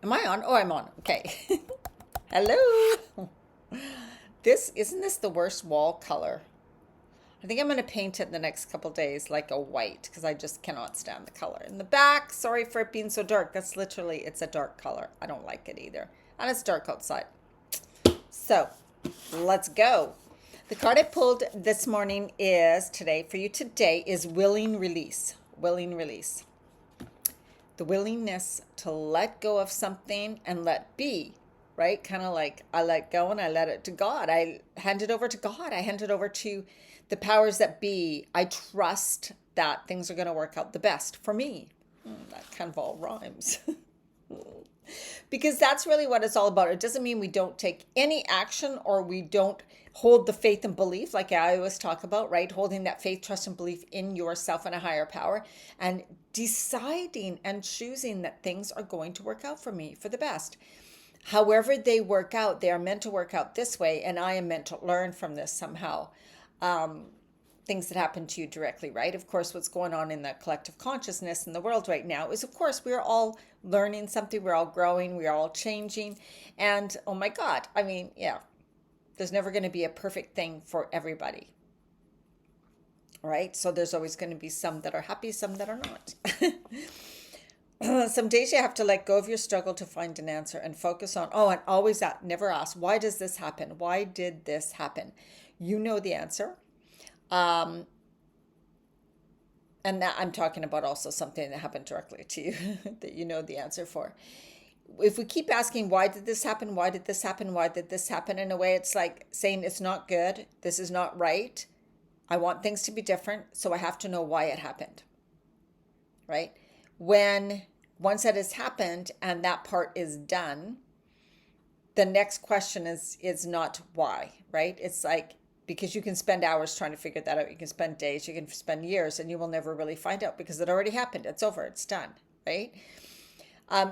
Am I on? Oh, I'm on. Okay. Hello. Isn't this the worst wall color? I think I'm going to paint it in the next couple days like a white because I just cannot stand the color. In the back, sorry for it being so dark. It's a dark color. I don't like it either. And it's dark outside. So let's go. The card I pulled this morning is today for you today is willing release. Willing release. The willingness to let go of something and let be, right? Kind of like I let go and I let it to God. I hand it over to God. I hand it over to the powers that be. I trust that things are going to work out the best for me. That kind of all rhymes. Because that's really what it's all about. It doesn't mean we don't take any action or we don't hold the faith and belief, like I always talk about, right? Holding that faith, trust, and belief in yourself and a higher power and deciding and choosing that things are going to work out for me for the best. However, they work out, they are meant to work out this way, and I am meant to learn from this somehow. Things that happen to you directly, right? Of course, what's going on in the collective consciousness in the world right now is, of course, we're all learning something, we're all growing, we're all changing. And oh my God, I mean, yeah, there's never going to be a perfect thing for everybody, right? So there's always going to be some that are happy, some that are not. Some days you have to let go of your struggle to find an answer and focus on, oh, and always that, never ask, why does this happen? Why did this happen? You know the answer. Um, and that I'm talking about also something that happened directly to you that you know the answer for. If we keep asking, why did this happen? Why did this happen? Why did this happen? In a way, it's like saying, it's not good. This is not right. I want things to be different. So I have to know why it happened, right? When once that has happened and that part is done, the next question is not why, right? It's like, because you can spend hours trying to figure that out. You can spend days, you can spend years, and you will never really find out because it already happened. It's over, it's done, right?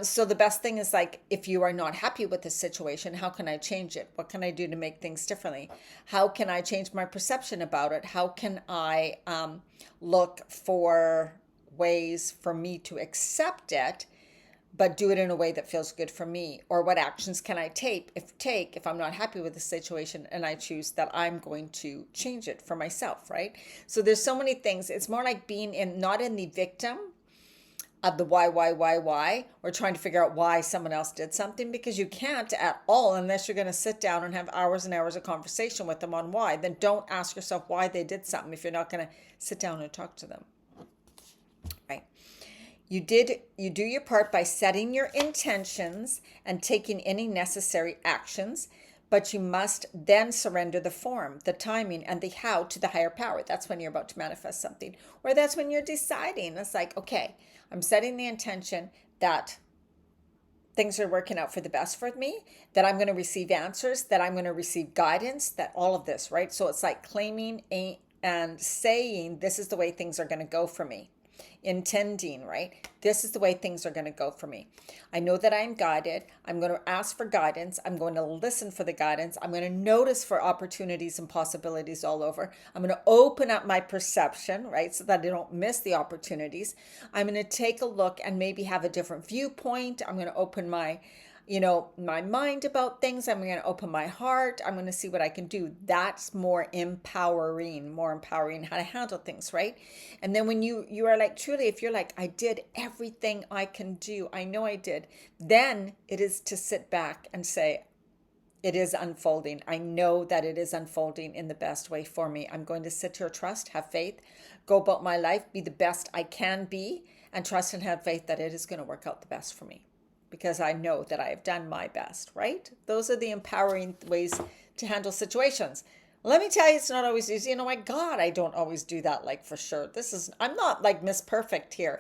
So the best thing is like, if you are not happy with the situation, how can I change it? What can I do to make things differently? How can I change my perception about it? How can I look for ways for me to accept it, but do it in a way that feels good for me? Or what actions can I take if I'm not happy with the situation and I choose that I'm going to change it for myself, right? So there's so many things. It's more like being in not in the victim of the why, or trying to figure out why someone else did something, because you can't at all unless you're going to sit down and have hours and hours of conversation with them on why. Then don't ask yourself why they did something if you're not going to sit down and talk to them, right? You do your part by setting your intentions and taking any necessary actions, but you must then surrender the form, the timing, and the how to the higher power. That's when you're about to manifest something, or that's when you're deciding. It's like, okay, I'm setting the intention that things are working out for the best for me, that I'm going to receive answers, that I'm going to receive guidance, that all of this, right? So it's like claiming and saying, this is the way things are going to go for me. Intending, right? This is the way things are going to go for me. I know that I'm guided. I'm going to ask for guidance. I'm going to listen for the guidance. I'm going to notice for opportunities and possibilities all over. I'm going to open up my perception, right? So that I don't miss the opportunities. I'm going to take a look and maybe have a different viewpoint. I'm going to open my mind about things. I'm going to open my heart. I'm going to see what I can do. That's more empowering how to handle things, right? And then when you are like, truly, if you're like, I did everything I can do, I know I did, then it is to sit back and say, it is unfolding. I know that it is unfolding in the best way for me. I'm going to sit here, trust, have faith, go about my life, be the best I can be, and trust and have faith that it is going to work out the best for me because I know that I have done my best, right? Those are the empowering ways to handle situations. Let me tell you, it's not always easy. And oh my God, I don't always do that, like for sure. I'm not like Miss Perfect here.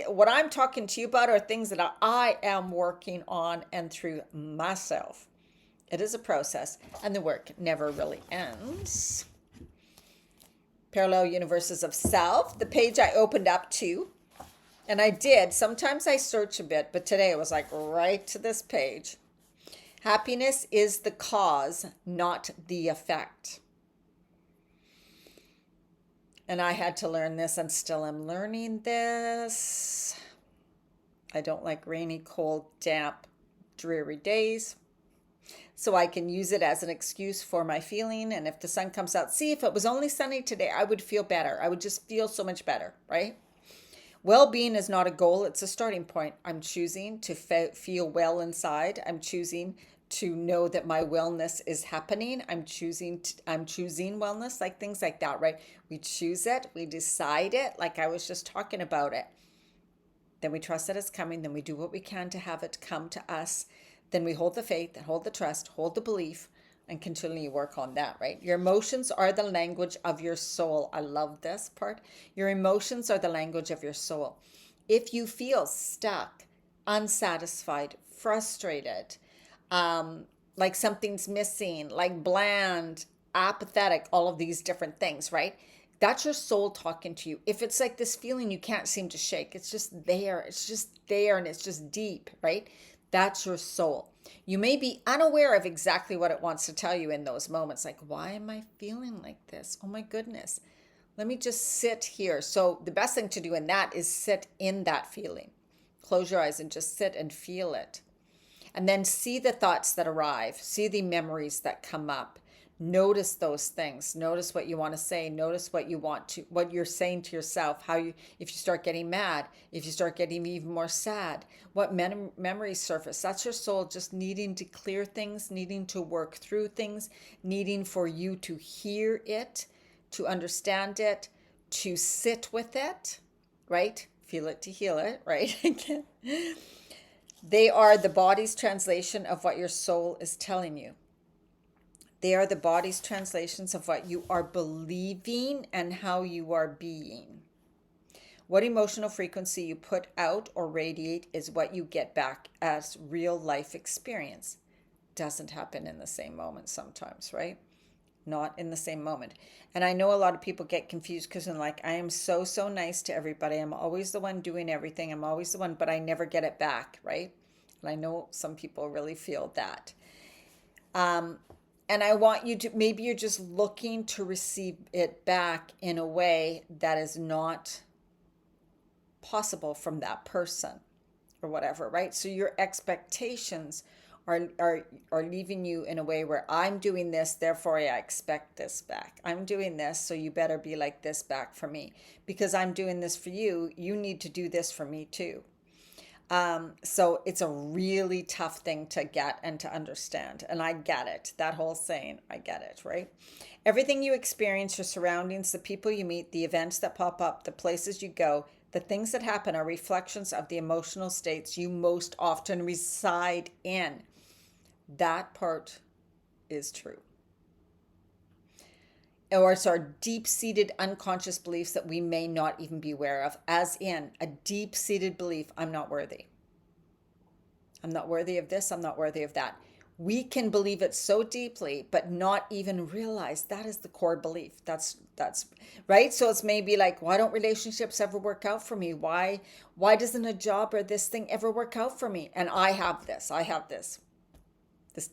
What I'm talking to you about are things that I am working on and through myself. It is a process, and the work never really ends. Parallel universes of self, the page I opened up to. And I did. Sometimes I search a bit, but today it was like right to this page. Happiness is the cause, not the effect. And I had to learn this and still am learning this. I don't like rainy, cold, damp, dreary days. So I can use it as an excuse for my feeling. And if the sun comes out, see, if it was only sunny today, I would feel better. I would just feel so much better, right? Well being is not a goal, it's a starting point. I'm choosing to feel well inside. I'm choosing to know that my wellness is happening. I'm choosing wellness, like things like that, right? We choose it, we decide it, like I was just talking about it. Then we trust that it's coming, then we do what we can to have it come to us. Then we hold the faith and hold the trust, hold the belief, and continually work on that, right? Your emotions are the language of your soul. I love this part. Your emotions are the language of your soul. If you feel stuck, unsatisfied, frustrated, like something's missing, like bland, apathetic, all of these different things, right? That's your soul talking to you. If it's like this feeling you can't seem to shake, it's just there, and it's just deep, right? That's your soul. You may be unaware of exactly what it wants to tell you in those moments. Like, why am I feeling like this? Oh my goodness. Let me just sit here. So, the best thing to do in that is sit in that feeling. Close your eyes and just sit and feel it. And then see the thoughts that arrive, see the memories that come up. Notice those things. Notice what you want to say. Notice what you're saying to yourself. If you start getting mad, if you start getting even more sad, what memories surface. That's your soul just needing to clear things, needing to work through things, needing for you to hear it, to understand it, to sit with it, right? Feel it to heal it, right? They are the body's translation of what your soul is telling you. They are the body's translations of what you are believing and how you are being. What emotional frequency you put out or radiate is what you get back as real life experience. Doesn't happen in the same moment sometimes, right? Not in the same moment. And I know a lot of people get confused because they're like, I am so, so nice to everybody. I'm always the one doing everything. I'm always the one, but I never get it back, right? And I know some people really feel that. And I want you to, maybe you're just looking to receive it back in a way that is not possible from that person or whatever, right? So your expectations are leaving you in a way where I'm doing this, therefore I expect this back. I'm doing this, so you better be like this back for me. Because I'm doing this for you, you need to do this for me too. So it's a really tough thing to get and to understand. And I get it. That whole saying, I get it, right? Everything you experience, your surroundings, the people you meet, the events that pop up, the places you go, the things that happen are reflections of the emotional states you most often reside in. That part is true. Or it's our deep seated unconscious beliefs that we may not even be aware of, as in a deep seated belief I'm not worthy. I'm not worthy of this, I'm not worthy of that. We can believe it so deeply, but not even realize that is the core belief. That's right. So it's maybe like, why don't relationships ever work out for me? Why doesn't a job or this thing ever work out for me? And I have this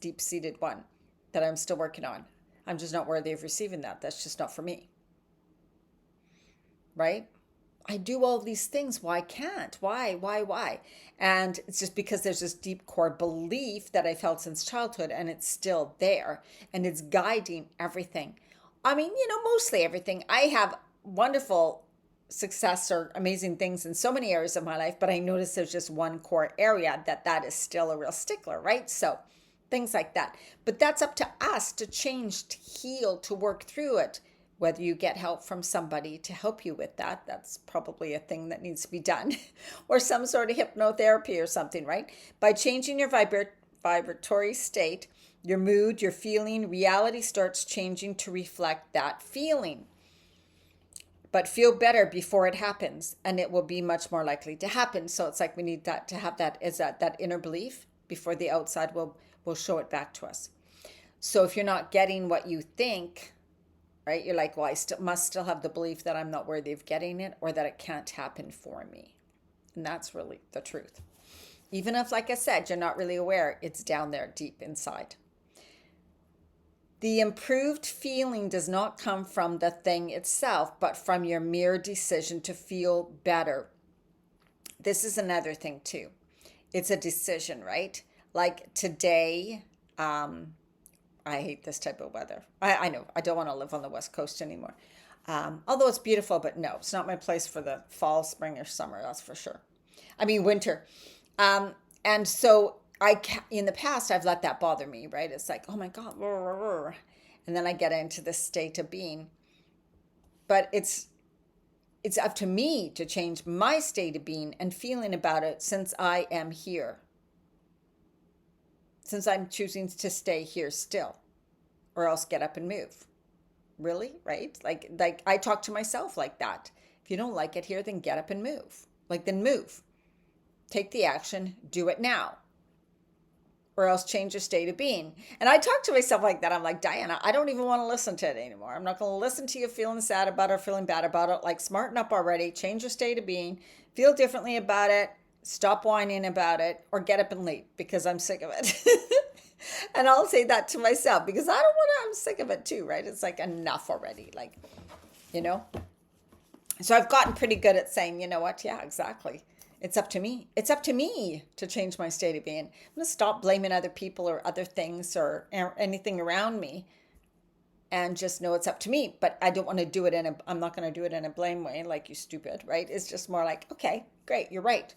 deep-seated one that I'm still working on. I'm just not worthy of receiving that. That's just not for me. Right? I do all these things. Why can't? Why? And it's just because there's this deep core belief that I felt since childhood and it's still there and it's guiding everything. I mean, mostly everything. I have wonderful success or amazing things in so many areas of my life, but I notice there's just one core area that is still a real stickler, right? So things like that. But that's up to us to change, to heal, to work through it. Whether you get help from somebody to help you with that, that's probably a thing that needs to be done, or some sort of hypnotherapy or something, right? By changing your vibratory state, your mood, your feeling, reality starts changing to reflect that feeling. But feel better before it happens, and it will be much more likely to happen. So it's like we need that to have that inner belief before the outside will show it back to us. So if you're not getting what you think, right? You're like, well, must still have the belief that I'm not worthy of getting it or that it can't happen for me. And that's really the truth. Even if, like I said, you're not really aware, it's down there deep inside. The improved feeling does not come from the thing itself, but from your mere decision to feel better. This is another thing too. It's a decision, right? Like today, um, I hate this type of weather. I know I don't want to live on the West Coast anymore. Although it's beautiful, but no, it's not my place for the fall, spring, or summer. That's for sure. I mean winter. Um, and so in the past, I've let that bother me, right? It's like, oh my God, and then I get into this state of being. But it's up to me to change my state of being and feeling about it since I am here, since I'm choosing to stay here still, or else get up and move. Really, right? Like I talk to myself like that. If you don't like it here, then get up and move. Like then move. Take the action, do it now, or else change your state of being. And I talk to myself like that. I'm like, Diana, I don't even want to listen to it anymore. I'm not going to listen to you feeling sad about it or feeling bad about it. Like, smarten up already, change your state of being, feel differently about it, stop whining about it, or get up and leave because I'm sick of it. And I'll say that to myself because I don't want to, I'm sick of it too, right? It's like enough already. Like, you know? So I've gotten pretty good at saying, you know what? Yeah, exactly. It's up to me. It's up to me to change my state of being. I'm going to stop blaming other people or other things or anything around me and just know it's up to me. But I don't want to do it I'm not going to do it in a blame way, like you stupid, right? It's just more like, okay, great, you're right.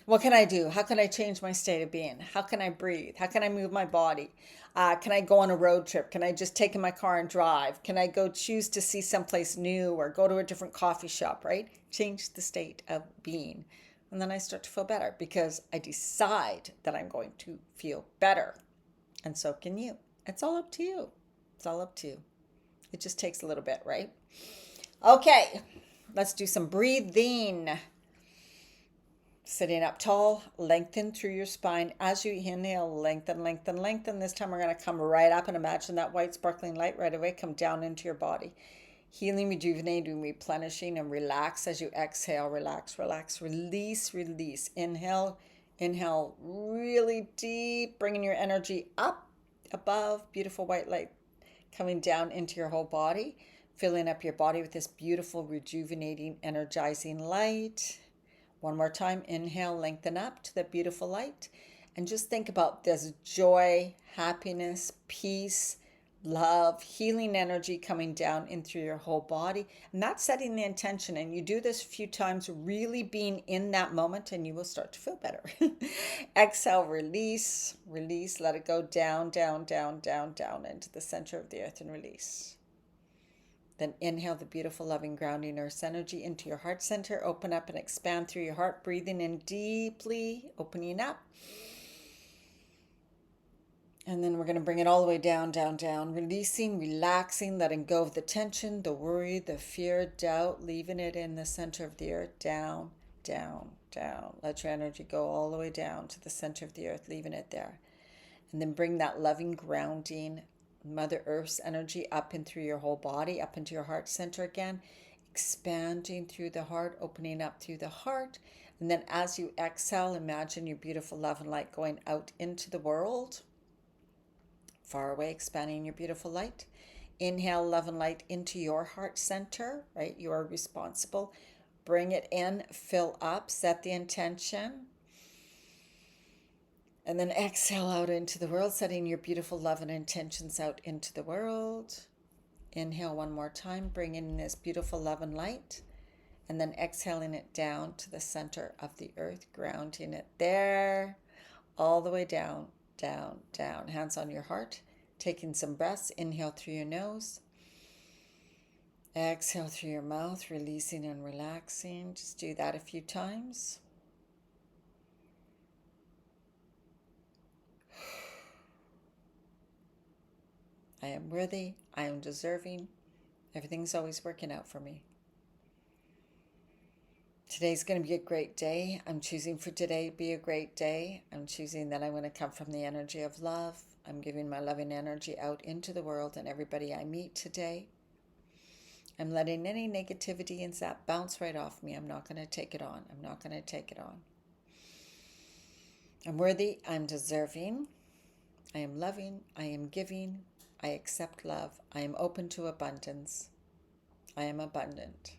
What can I do? How can I change my state of being? How can I breathe? How can I move my body? Can I go on a road trip? Can I just take in my car and drive? Can I go choose to see someplace new or go to a different coffee shop, right? Change the state of being. And then I start to feel better because I decide that I'm going to feel better. And so can you. It's all up to you. It's all up to you. It just takes a little bit, right? Okay, let's do some breathing. Sitting up tall, lengthen through your spine. As you inhale, lengthen, lengthen, lengthen. This time we're going to come right up and imagine that white sparkling light right away come down into your body. Healing, rejuvenating, replenishing, and relax as you exhale. Relax, relax, release, release. Inhale, inhale really deep, bringing your energy up, above, beautiful white light coming down into your whole body, filling up your body with this beautiful, rejuvenating, energizing light. One more time, inhale, lengthen up to the beautiful light. And just think about this joy, happiness, peace, love, healing energy coming down in through your whole body. And that's setting the intention. And you do this a few times, really being in that moment, and you will start to feel better. Exhale, release, release, let it go down, down, down, down, down into the center of the earth and release. Then inhale the beautiful, loving, grounding earth energy into your heart center. Open up and expand through your heart, breathing in deeply, opening up. And then we're going to bring it all the way down, down, down, releasing, relaxing, letting go of the tension, the worry, the fear, doubt, leaving it in the center of the earth, down, down, down. Let your energy go all the way down to the center of the earth, leaving it there. And then bring that loving, grounding, Mother Earth's energy up and through your whole body, up into your heart center again, expanding through the heart, opening up through the heart. And then as you exhale, imagine your beautiful love and light going out into the world, far away, expanding your beautiful light. Inhale love and light into your heart center, right? You are responsible. Bring it in, fill up, set the intention. And then exhale out into the world, setting your beautiful love and intentions out into the world. Inhale one more time, bring in this beautiful love and light. And then exhaling it down to the center of the earth, grounding it there, all the way down, down, down. Hands on your heart, taking some breaths. Inhale through your nose. Exhale through your mouth, releasing and relaxing. Just do that a few times. I am worthy. I am deserving. Everything's always working out for me. Today's going to be a great day. I'm choosing for today to be a great day. I'm choosing that I'm going to come from the energy of love. I'm giving my loving energy out into the world and everybody I meet today. I'm letting any negativity and zap bounce right off me. I'm not going to take it on. I'm not going to take it on. I'm worthy. I'm deserving. I am loving. I am giving. I accept love. I am open to abundance. I am abundant.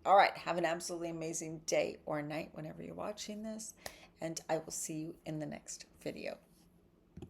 All right. Have an absolutely amazing day or night whenever you're watching this. And I will see you in the next video.